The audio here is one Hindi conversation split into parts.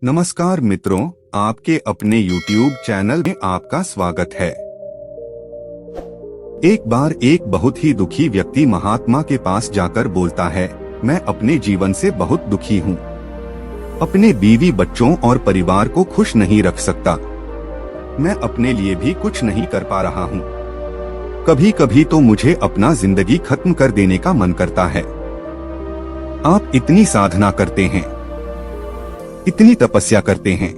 नमस्कार मित्रों, आपके अपने YouTube चैनल में आपका स्वागत है। एक बार एक बहुत ही दुखी व्यक्ति महात्मा के पास जाकर बोलता है, मैं अपने जीवन से बहुत दुखी हूँ। अपने बीवी बच्चों और परिवार को खुश नहीं रख सकता। मैं अपने लिए भी कुछ नहीं कर पा रहा हूँ। कभी कभी तो मुझे अपना जिंदगी खत्म कर देने का मन करता है। आप इतनी साधना करते हैं, इतनी तपस्या करते हैं,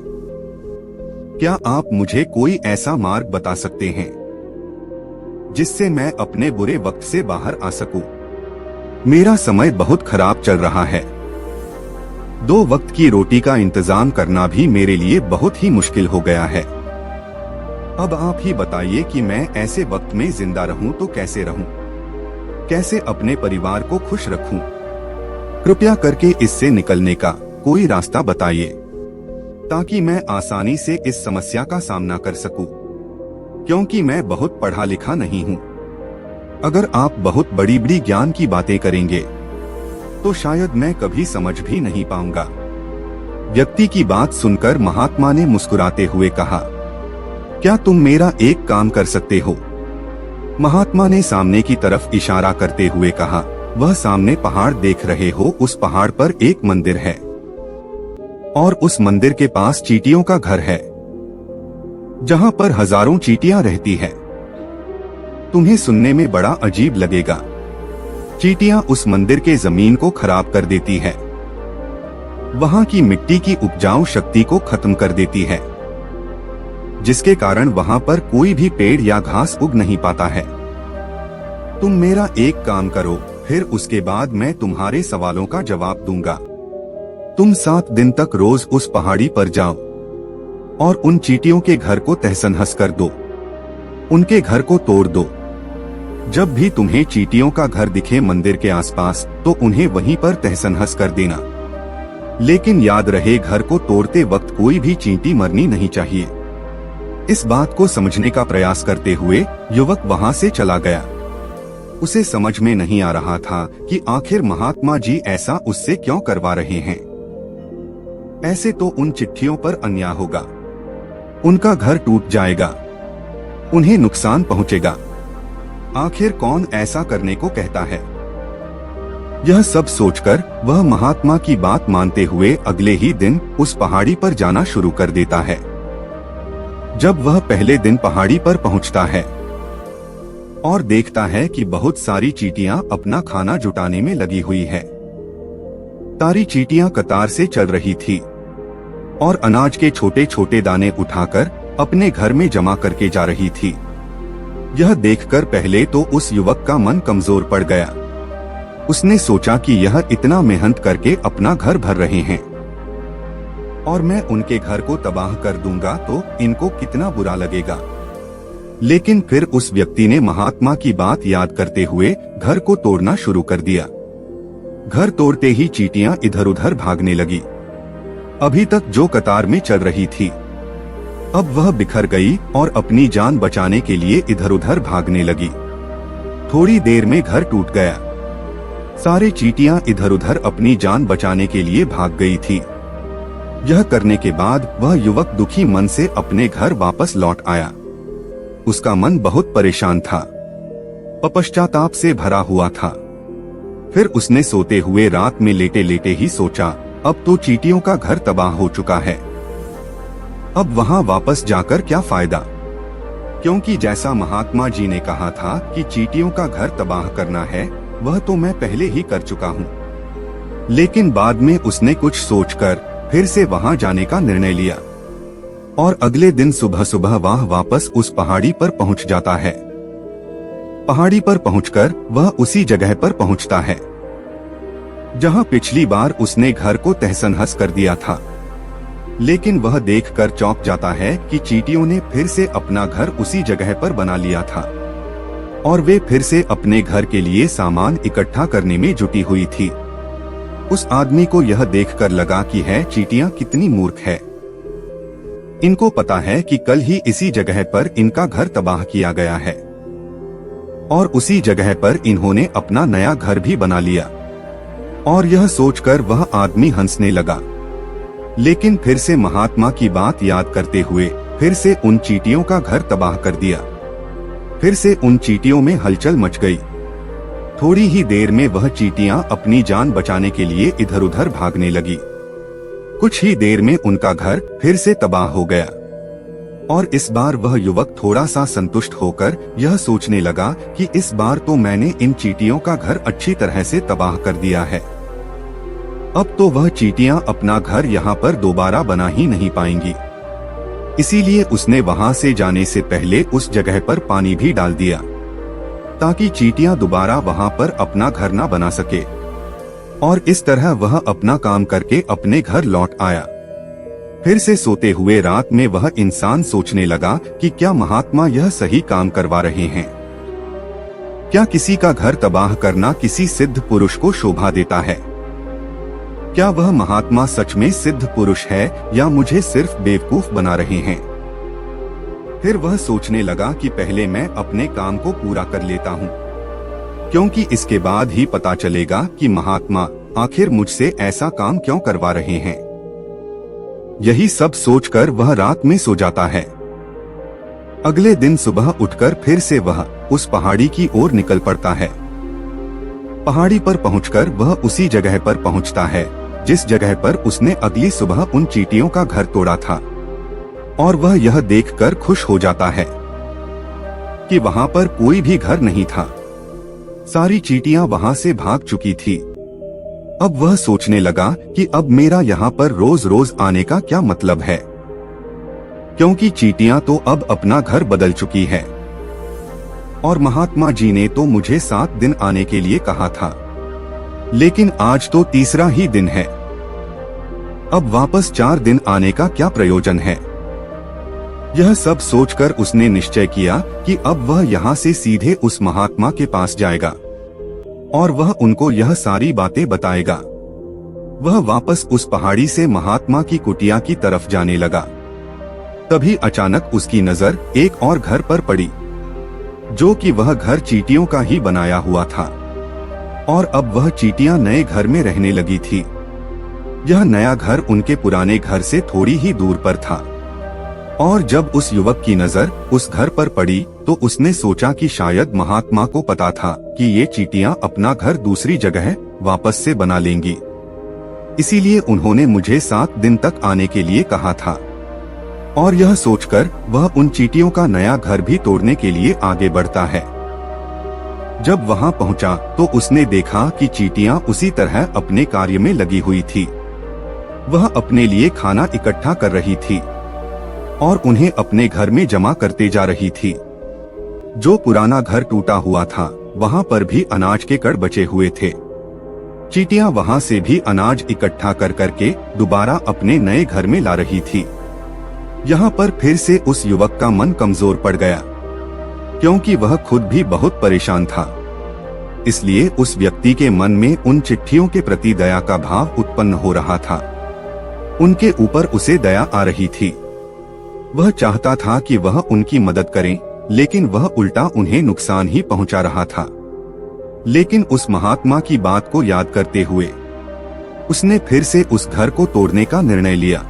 क्या आप मुझे कोई ऐसा मार्ग बता सकते हैं जिससे मैं अपने बुरे वक्त से बाहर आ सकूं? मेरा समय बहुत खराब चल रहा है। 2 वक्त की रोटी का इंतजाम करना भी मेरे लिए बहुत ही मुश्किल हो गया है। अब आप ही बताइए कि मैं ऐसे वक्त में जिंदा रहूं तो कैसे रहूं? कैसे अपने परिवार को खुश रखूं? कृपया करके इससे निकलने का कोई रास्ता बताइए ताकि मैं आसानी से इस समस्या का सामना कर सकूं, क्योंकि मैं बहुत पढ़ा लिखा नहीं हूं। अगर आप बहुत बड़ी बड़ी ज्ञान की बातें करेंगे तो शायद मैं कभी समझ भी नहीं पाऊंगा। व्यक्ति की बात सुनकर महात्मा ने मुस्कुराते हुए कहा, क्या तुम मेरा एक काम कर सकते हो? महात्मा ने सामने की तरफ इशारा करते हुए कहा, वह सामने पहाड़ देख रहे हो, उस पहाड़ पर एक मंदिर है और उस मंदिर के पास चींटियों का घर है जहां पर हजारों चींटियां रहती है। तुम्हें सुनने में बड़ा अजीब लगेगा। चींटियां उस मंदिर के जमीन को खराब कर देती है, वहां की मिट्टी की उपजाऊ शक्ति को खत्म कर देती है, जिसके कारण वहां पर कोई भी पेड़ या घास उग नहीं पाता है। तुम मेरा एक काम करो, फिर उसके बाद मैं तुम्हारे सवालों का जवाब दूंगा। तुम 7 दिन तक रोज उस पहाड़ी पर जाओ और उन चींटियों के घर को तहस-नहस कर दो, उनके घर को तोड़ दो। जब भी तुम्हें चींटियों का घर दिखे मंदिर के आसपास, तो उन्हें वहीं पर तहस-नहस कर देना। लेकिन याद रहे, घर को तोड़ते वक्त कोई भी चींटी मरनी नहीं चाहिए। इस बात को समझने का प्रयास करते हुए युवक वहां से चला गया। उसे समझ में नहीं आ रहा था कि आखिर महात्मा जी ऐसा उससे क्यों करवा रहे हैं। ऐसे तो उन चिट्ठियों पर अन्याय होगा, उनका घर टूट जाएगा, उन्हें नुकसान पहुंचेगा। आखिर कौन ऐसा करने को कहता है? यह सब सोचकर वह महात्मा की बात मानते हुए अगले ही दिन उस पहाड़ी पर जाना शुरू कर देता है। जब वह पहले दिन पहाड़ी पर पहुंचता है और देखता है कि बहुत सारी चींटियां अपना खाना जुटाने में लगी हुई है। सारी चींटियां कतार से चल रही थी और अनाज के छोटे छोटे दाने उठाकर अपने घर में जमा करके जा रही थी। यह देखकर पहले तो उस युवक का मन कमजोर पड़ गया। उसने सोचा कि यह इतना मेहनत करके अपना घर भर रहे हैं और मैं उनके घर को तबाह कर दूंगा तो इनको कितना बुरा लगेगा। लेकिन फिर उस व्यक्ति ने महात्मा की बात याद करते हुए घर को तोड़ना शुरू कर दिया। घर तोड़ते ही चींटियां इधर उधर भागने लगी। अभी तक जो कतार में चल रही थी, अब वह बिखर गई और अपनी जान बचाने के लिए इधर उधर भागने लगी। थोड़ी देर में घर टूट गया। सारे चींटियां इधर उधर अपनी जान बचाने के लिए भाग गई थी। यह करने के बाद वह युवक दुखी मन से अपने घर वापस लौट आया। उसका मन बहुत परेशान था, पश्चाताप से भरा हुआ था। फिर उसने सोते हुए रात में लेटे लेटे ही सोचा, अब तो चींटियों का घर तबाह हो चुका है, अब वहां वापस जाकर क्या फायदा? क्योंकि जैसा महात्मा जी ने कहा था कि चींटियों का घर तबाह करना है, वह तो मैं पहले ही कर चुका हूँ। लेकिन बाद में उसने कुछ सोचकर फिर से वहां जाने का निर्णय लिया और अगले दिन सुबह सुबह वह वापस उस पहाड़ी पर पहुंच जाता है। पहाड़ी पर पहुंचकर वह उसी जगह पर पहुंचता है जहां पिछली बार उसने घर को तहस-नहस कर दिया था। लेकिन वह देखकर चौंक जाता है कि चींटियों ने फिर से अपना घर उसी जगह पर बना लिया था और वे फिर से अपने घर के लिए सामान इकट्ठा करने में जुटी हुई थी। उस आदमी को यह देखकर लगा कि है चींटियां कितनी मूर्ख है। इनको पता है कि कल ही इसी जगह पर इनका घर तबाह किया गया है और उसी जगह पर इन्होंने अपना नया घर भी बना लिया। और यह सोचकर वह आदमी हंसने लगा। लेकिन फिर से महात्मा की बात याद करते हुए फिर से उन चींटियों का घर तबाह कर दिया। फिर से उन चींटियों में हलचल मच गई। थोड़ी ही देर में वह चींटियां अपनी जान बचाने के लिए इधर उधर भागने लगी। कुछ ही देर में उनका घर फिर से तबाह हो गया और इस बार वह युवक थोड़ा सा संतुष्ट होकर यह सोचने लगा कि इस बार तो मैंने इन चींटियों का घर अच्छी तरह से तबाह कर दिया है। अब तो वह चींटियां अपना घर यहाँ पर दोबारा बना ही नहीं पाएंगी। इसीलिए उसने वहाँ से जाने से पहले उस जगह पर पानी भी डाल दिया ताकि चींटियां दोबारा वहाँ पर अपना घर न बना सके। और इस तरह वह अपना काम करके अपने घर लौट आया। फिर से सोते हुए रात में वह इंसान सोचने लगा कि क्या महात्मा यह सही काम करवा रहे हैं? क्या किसी का घर तबाह करना किसी सिद्ध पुरुष को शोभा देता है? क्या वह महात्मा सच में सिद्ध पुरुष है या मुझे सिर्फ बेवकूफ बना रहे हैं? फिर वह सोचने लगा कि पहले मैं अपने काम को पूरा कर लेता हूँ, क्योंकि इसके बाद ही पता चलेगा कि महात्मा आखिर मुझसे ऐसा काम क्यों करवा रहे हैं। यही सब सोचकर वह रात में सो जाता है। अगले दिन सुबह उठकर फिर से वह उस पहाड़ी की ओर निकल पड़ता है। पहाड़ी पर पहुंचकर वह उसी जगह पर पहुंचता है जिस जगह पर उसने अगली सुबह उन चींटियों का घर तोड़ा था। और वह यह देखकर खुश हो जाता है कि वहां पर कोई भी घर नहीं था। सारी चींटियां वहां से भाग चुकी थी। अब वह सोचने लगा कि अब मेरा यहाँ पर रोज रोज आने का क्या मतलब है, क्योंकि चींटियां तो अब अपना घर बदल चुकी है और महात्मा जी ने तो मुझे 7 दिन आने के लिए कहा था, लेकिन आज तो तीसरा ही दिन है। अब वापस 4 दिन आने का क्या प्रयोजन है? यह सब सोचकर उसने निश्चय किया कि अब वह यहाँ से सीधे उस महात्मा के पास जाएगा और वह उनको यह सारी बातें बताएगा। वह वापस उस पहाड़ी से महात्मा की कुटिया की तरफ जाने लगा। तभी अचानक उसकी नजर एक और घर पर पड़ी, जो कि वह घर चींटियों का ही बनाया हुआ था। और अब वह चींटियां नए घर में रहने लगी थी। यह नया घर उनके पुराने घर से थोड़ी ही दूर पर था। और जब उस युवक की नजर उस घर पर पड़ी तो उसने सोचा कि शायद महात्मा को पता था कि ये चींटियां अपना घर दूसरी जगह वापस से बना लेंगी, इसीलिए उन्होंने मुझे 7 दिन तक आने के लिए कहा था। और यह सोचकर वह उन चींटियों का नया घर भी तोड़ने के लिए आगे बढ़ता है। जब वहां पहुंचा तो उसने देखा कि चींटियां उसी तरह अपने कार्य में लगी हुई थी। वह अपने लिए खाना इकट्ठा कर रही थी और उन्हें अपने घर में जमा करते जा रही थी। जो पुराना घर टूटा हुआ था वहां पर भी अनाज के कड़ बचे हुए थे। चींटियां वहां से भी अनाज इकट्ठा कर करके दोबारा अपने नए घर में ला रही थी। यहाँ पर फिर से उस युवक का मन कमजोर पड़ गया, क्योंकि वह खुद भी बहुत परेशान था। इसलिए उस व्यक्ति के मन में उन चिट्ठियों के प्रति दया का भाव उत्पन्न हो रहा था। उनके ऊपर उसे दया आ रही थी। वह चाहता था कि वह उनकी मदद करे, लेकिन वह उल्टा उन्हें नुकसान ही पहुंचा रहा था। लेकिन उस महात्मा की बात को याद करते हुए उसने फिर से उस घर को तोड़ने का निर्णय लिया।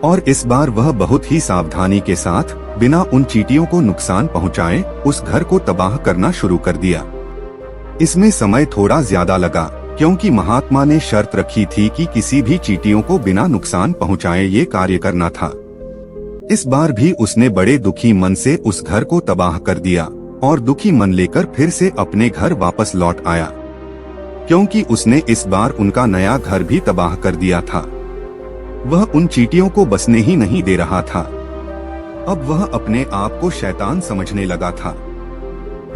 और इस बार वह बहुत ही सावधानी के साथ बिना उन चींटियों को नुकसान पहुंचाए उस घर को तबाह करना शुरू कर दिया। इसमें समय थोड़ा ज्यादा लगा, क्योंकि महात्मा ने शर्त रखी थी कि किसी भी चींटियों को बिना नुकसान पहुंचाए ये कार्य करना था। इस बार भी उसने बड़े दुखी मन से उस घर को तबाह कर दिया और दुखी मन लेकर फिर से अपने घर वापस लौट आया, क्योंकि उसने इस बार उनका नया घर भी तबाह कर दिया था। वह उन चींटियों को बसने ही नहीं दे रहा था। अब वह अपने आप को शैतान समझने लगा था,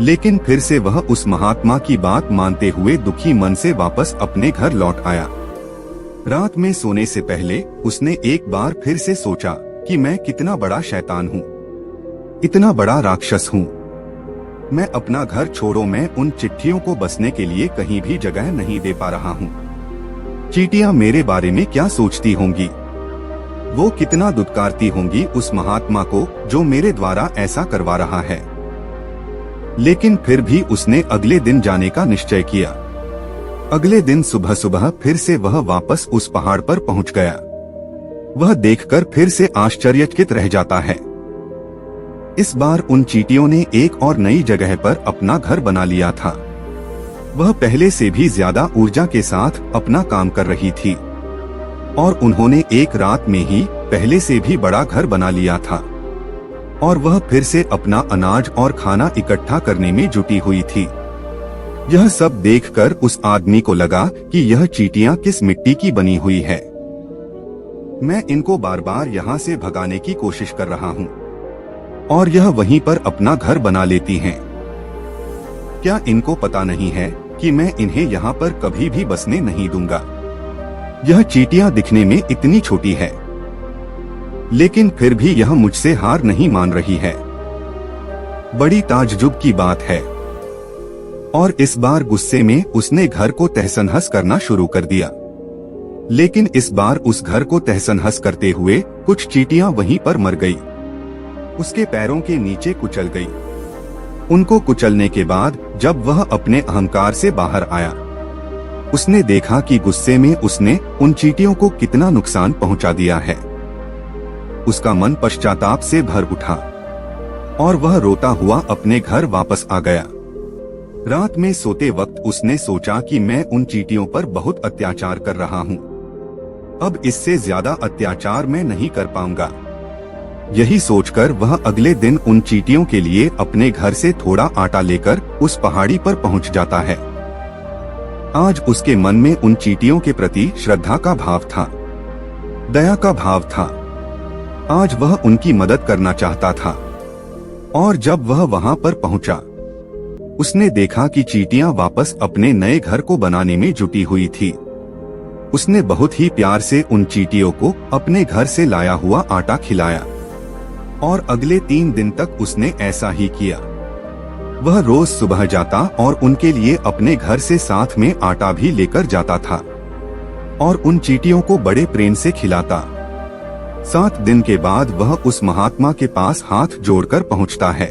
लेकिन फिर से वह उस महात्मा की बात मानते हुए दुखी मन से वापस अपने घर लौट आया। रात में सोने से पहले उसने एक बार फिर से सोचा कि मैं कितना बड़ा शैतान हूँ, इतना बड़ा राक्षस हूँ। मैं अपना घर छोड़ो, मैं उन चिट्ठियों को बसने के लिए कहीं भी जगह नहीं दे पा रहा हूँ। चींटियां मेरे बारे में क्या सोचती होंगी? वो कितना दुत्कारती होंगी उस महात्मा को जो मेरे द्वारा ऐसा करवा रहा है। लेकिन फिर भी उसने अगले दिन जाने का निश्चय किया। अगले दिन सुबह सुबह फिर से वह वापस उस पहाड़ पर पहुंच गया। वह देखकर फिर से आश्चर्यचकित रह जाता है। इस बार उन चींटियों ने एक और नई जगह पर अपना घर बना लिया था। वह पहले से भी ज्यादा ऊर्जा के साथ अपना काम कर रही थी और उन्होंने एक रात में ही पहले से भी बड़ा घर बना लिया था और वह फिर से अपना अनाज और खाना इकट्ठा करने में जुटी हुई थी। यह सब देखकर उस आदमी को लगा कि यह चींटियां किस मिट्टी की बनी हुई है। मैं इनको बार बार यहाँ से भगाने की कोशिश कर रहा हूँ और यह वहीं पर अपना घर बना लेती हैं। क्या इनको पता नहीं है कि मैं इन्हें यहाँ पर कभी भी बसने नहीं दूंगा। यह चींटियां दिखने में इतनी छोटी है, लेकिन फिर भी यह मुझसे हार नहीं मान रही है। बड़ी ताज्जुब की बात है। और इस बार गुस्से में उसने घर को तहस-नहस करना शुरू कर दिया। लेकिन इस बार उस घर को तहस-नहस करते हुए कुछ चींटियां वहीं पर मर गई, उसके पैरों के नीचे कुचल गई। उनको कुचलने के बाद जब वह अपने अहंकार से बाहर आया, उसने देखा कि गुस्से में उसने उन चींटियों को कितना नुकसान पहुंचा दिया है। उसका मन पश्चाताप से भर उठा और वह रोता हुआ अपने घर वापस आ गया। रात में सोते वक्त उसने सोचा कि मैं उन चींटियों पर बहुत अत्याचार कर रहा हूँ। अब इससे ज्यादा अत्याचार मैं नहीं कर पाऊंगा। यही सोचकर वह अगले दिन उन चींटियों के लिए अपने घर से थोड़ा आटा लेकर उस पहाड़ी पर पहुंच जाता है। आज उसके मन में उन चींटियों के प्रति श्रद्धा का भाव था, दया का भाव था। आज वह उनकी मदद करना चाहता था। और जब वह वहां पर पहुंचा, उसने देखा कि चींटियां वापस अपने नए घर को बनाने में जुटी हुई थी। उसने बहुत ही प्यार से उन चींटियों को अपने घर से लाया हुआ आटा खिलाया और अगले 3 दिन तक उसने ऐसा ही किया। वह रोज सुबह जाता और उनके लिए अपने घर से साथ में आटा भी लेकर जाता था और उन चींटियों को बड़े प्रेम से खिलाता। 7 दिन के बाद वह उस महात्मा के पास हाथ जोड़कर पहुंचता है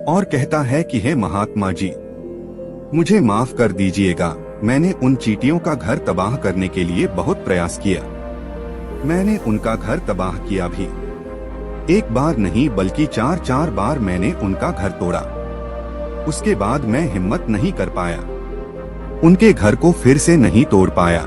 और कहता है कि हे महात्मा जी, मुझे माफ कर दीजिएगा। मैंने उन चींटियों का घर तबाह करने के लिए बहुत प्रयास किया। मैंने उनका घर तबाह किया भी। एक बार नहीं बल्कि 4 बार मैंने उनका घर तोड़ा। उसके बाद मैं हिम्मत नहीं कर पाया, उनके घर को फिर से नहीं तोड़ पाया।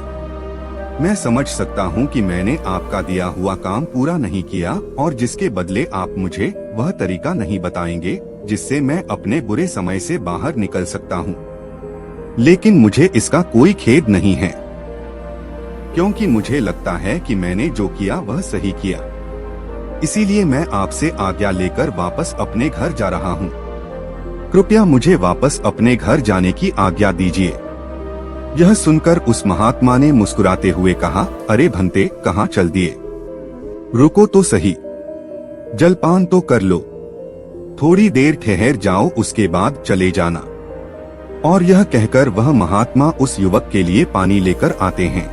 मैं समझ सकता हूँ कि मैंने आपका दिया हुआ काम पूरा नहीं किया और जिसके बदले आप मुझे वह तरीका नहीं बताएंगे जिससे मैं अपने बुरे समय से बाहर निकल सकता हूँ। लेकिन मुझे इसका कोई खेद नहीं है, क्योंकि मुझे लगता है कि मैंने जो किया वह सही किया। इसीलिए मैं आपसे आज्ञा लेकर वापस अपने घर जा रहा हूँ। कृपया मुझे वापस अपने घर जाने की आज्ञा दीजिए। यह सुनकर उस महात्मा ने मुस्कुराते हुए कहा, अरे भंते, कहाँ चल दिए? रुको तो सही, जलपान तो कर लो। थोड़ी देर ठहर जाओ, उसके बाद चले जाना। और यह कहकर वह महात्मा उस युवक के लिए पानी लेकर आते हैं।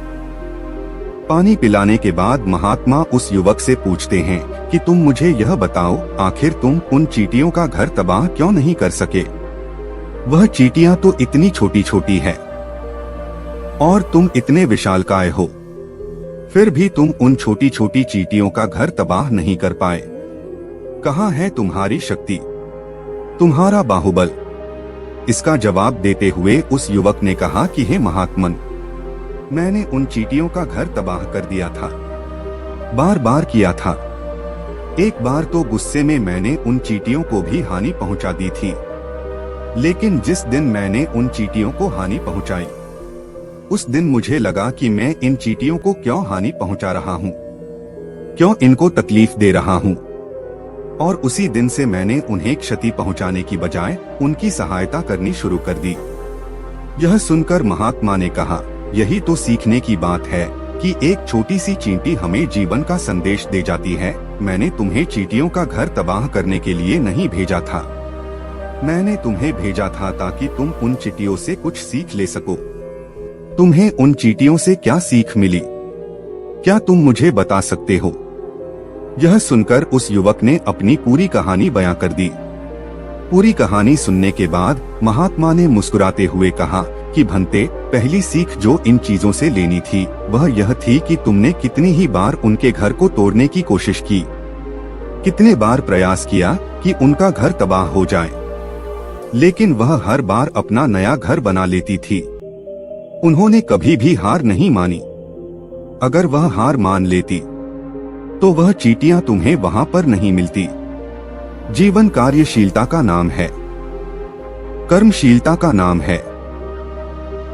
पानी पिलाने के बाद महात्मा उस युवक से पूछते हैं कि तुम मुझे यह बताओ, आखिर तुम उन चींटियों का घर तबाह क्यों नहीं कर सके? वह चींटियां तो इतनी छोटी छोटी है और तुम इतने विशालकाय हो, फिर भी तुम उन छोटी छोटी चींटियों का घर तबाह नहीं कर पाए। कहाँ है तुम्हारी शक्ति, तुम्हारा बाहुबल? इसका जवाब देते हुए उस युवक ने कहा कि हे महात्मन, मैंने उन चींटियों का घर तबाह कर दिया था, बार बार किया था। एक बार तो गुस्से में मैंने उन चींटियों को भी हानि पहुंचा दी थी। लेकिन जिस दिन मैंने उन चींटियों को हानि पहुंचाई, उस दिन मुझे लगा कि मैं इन चींटियों को क्यों हानि पहुंचा रहा हूं, क्यों इनको तकलीफ दे रहा हूं। और उसी दिन से मैंने उन्हें क्षति पहुंचाने की बजाय उनकी सहायता करनी शुरू कर दी। यह सुनकर महात्मा ने कहा, यही तो सीखने की बात है कि एक छोटी सी चींटी हमें जीवन का संदेश दे जाती है। मैंने तुम्हें चींटियों का घर तबाह करने के लिए नहीं भेजा था, मैंने तुम्हें भेजा था ताकि तुम उन चींटियों से कुछ सीख ले सको। तुम्हें उन चींटियों से क्या सीख मिली, क्या तुम मुझे बता सकते हो? यह सुनकर उस युवक ने अपनी पूरी कहानी बयां कर दी। पूरी कहानी सुनने के बाद महात्मा ने मुस्कुराते हुए कहा कि भंते, पहली सीख जो इन चीजों से लेनी थी वह यह थी कि तुमने कितनी ही बार उनके घर को तोड़ने की कोशिश की, कितने बार प्रयास किया कि उनका घर तबाह हो जाए, लेकिन वह हर बार अपना नया घर बना लेती थी। उन्होंने कभी भी हार नहीं मानी। अगर वह हार मान लेती तो वह चींटियां तुम्हें वहां पर नहीं मिलती। जीवन कार्यशीलता का नाम है, कर्मशीलता का नाम है,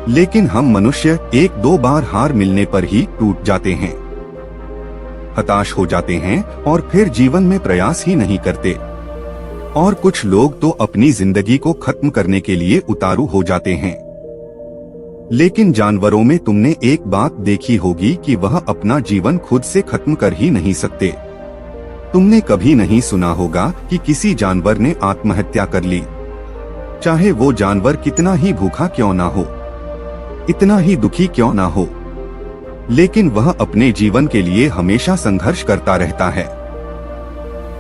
लेकिन हम मनुष्य एक दो बार हार मिलने पर ही टूट जाते हैं, हताश हो जाते हैं और फिर जीवन में प्रयास ही नहीं करते। और कुछ लोग तो अपनी जिंदगी को खत्म करने के लिए उतारू हो जाते हैं। लेकिन जानवरों में तुमने एक बात देखी होगी कि वह अपना जीवन खुद से खत्म कर ही नहीं सकते। तुमने कभी नहीं सुना होगा कि किसी जानवर ने आत्महत्या कर ली, चाहे वो जानवर कितना ही भूखा क्यों ना हो, इतना ही दुखी क्यों ना हो, लेकिन वह अपने जीवन के लिए हमेशा संघर्ष करता रहता है।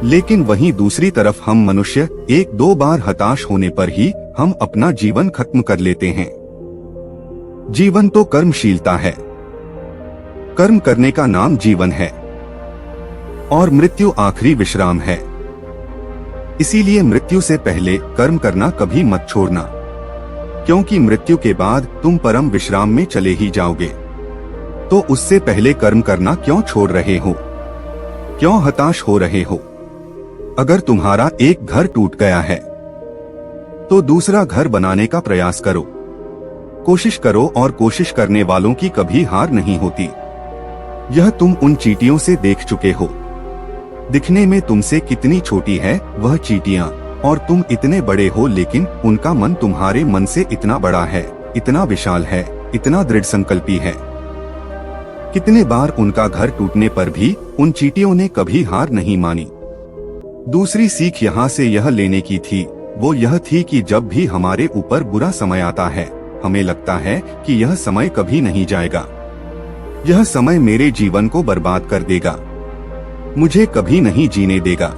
लेकिन वहीं दूसरी तरफ हम मनुष्य एक दो बार हताश होने पर ही हम अपना जीवन खत्म कर लेते हैं। जीवन तो कर्मशीलता है, कर्म करने का नाम जीवन है और मृत्यु आखिरी विश्राम है। इसीलिए मृत्यु से पहले कर्म करना कभी मत छोड़ना, क्योंकि मृत्यु के बाद तुम परम विश्राम में चले ही जाओगे। तो उससे पहले कर्म करना क्यों छोड़ रहे हो, क्यों हताश हो रहे हो? अगर तुम्हारा एक घर टूट गया है तो दूसरा घर बनाने का प्रयास करो, कोशिश करो, और कोशिश करने वालों की कभी हार नहीं होती। यह तुम उन चींटियों से देख चुके हो। दिखने में तुमसे कितनी छोटी है वह चींटियां, और तुम इतने बड़े हो, लेकिन उनका मन तुम्हारे मन से इतना बड़ा है, इतना विशाल है, इतना दृढ़ संकल्पी है। कितने बार उनका घर टूटने पर भी उन चींटियों ने कभी हार नहीं मानी। दूसरी सीख यहाँ से यह लेने की थी, वो यह थी कि जब भी हमारे ऊपर बुरा समय आता है, हमें लगता है कि यह समय कभी नहीं जाएगा, यह समय मेरे जीवन को बर्बाद कर देगा, मुझे कभी नहीं जीने देगा।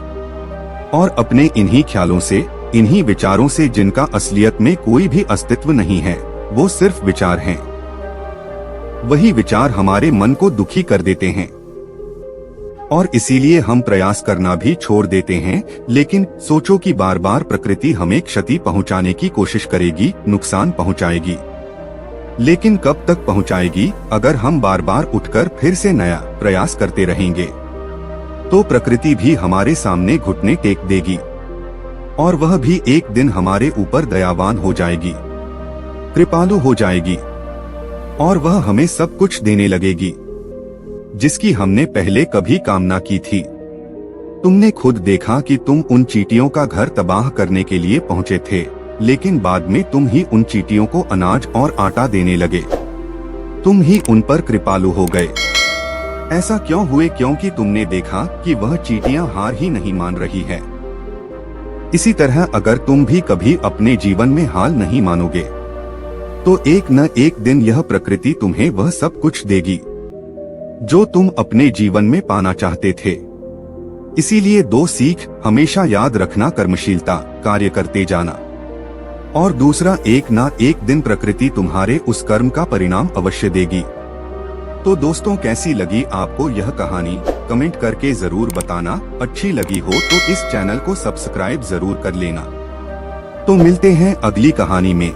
और अपने इन्हीं ख्यालों से, इन्हीं विचारों से, जिनका असलियत में कोई भी अस्तित्व नहीं है, वो सिर्फ विचार हैं, वही विचार हमारे मन को दुखी कर देते हैं और इसीलिए हम प्रयास करना भी छोड़ देते हैं। लेकिन सोचो कि बार बार प्रकृति हमें क्षति पहुंचाने की कोशिश करेगी, नुकसान पहुंचाएगी, लेकिन कब तक पहुंचाएगी? अगर हम बार बार उठकर फिर से नया प्रयास करते रहेंगे तो प्रकृति भी हमारे सामने घुटने टेक देगी और वह भी एक दिन हमारे ऊपर दयावान हो जाएगी, कृपालु हो जाएगी और वह हमें सब कुछ देने लगेगी जिसकी हमने पहले कभी कामना की थी। तुमने खुद देखा कि तुम उन चींटियों का घर तबाह करने के लिए पहुंचे थे, लेकिन बाद में तुम ही उन चींटियों को अनाज और आटा देने लगे, तुम ही उन पर कृपालु हो गए। ऐसा क्यों हुए? क्योंकि तुमने देखा कि वह चींटियां हार ही नहीं मान रही है। इसी तरह अगर तुम भी कभी अपने जीवन में हार नहीं मानोगे तो एक न एक दिन यह प्रकृति तुम्हें वह सब कुछ देगी जो तुम अपने जीवन में पाना चाहते थे। इसीलिए दो सीख हमेशा याद रखना, कर्मशीलता, कार्य करते जाना, और दूसरा, एक ना एक दिन प्रकृति तुम्हारे उस कर्म का परिणाम अवश्य देगी। तो दोस्तों, कैसी लगी आपको यह कहानी? कमेंट करके जरूर बताना। अच्छी लगी हो तो इस चैनल को सब्सक्राइब जरूर कर लेना। तो मिलते हैं अगली कहानी में।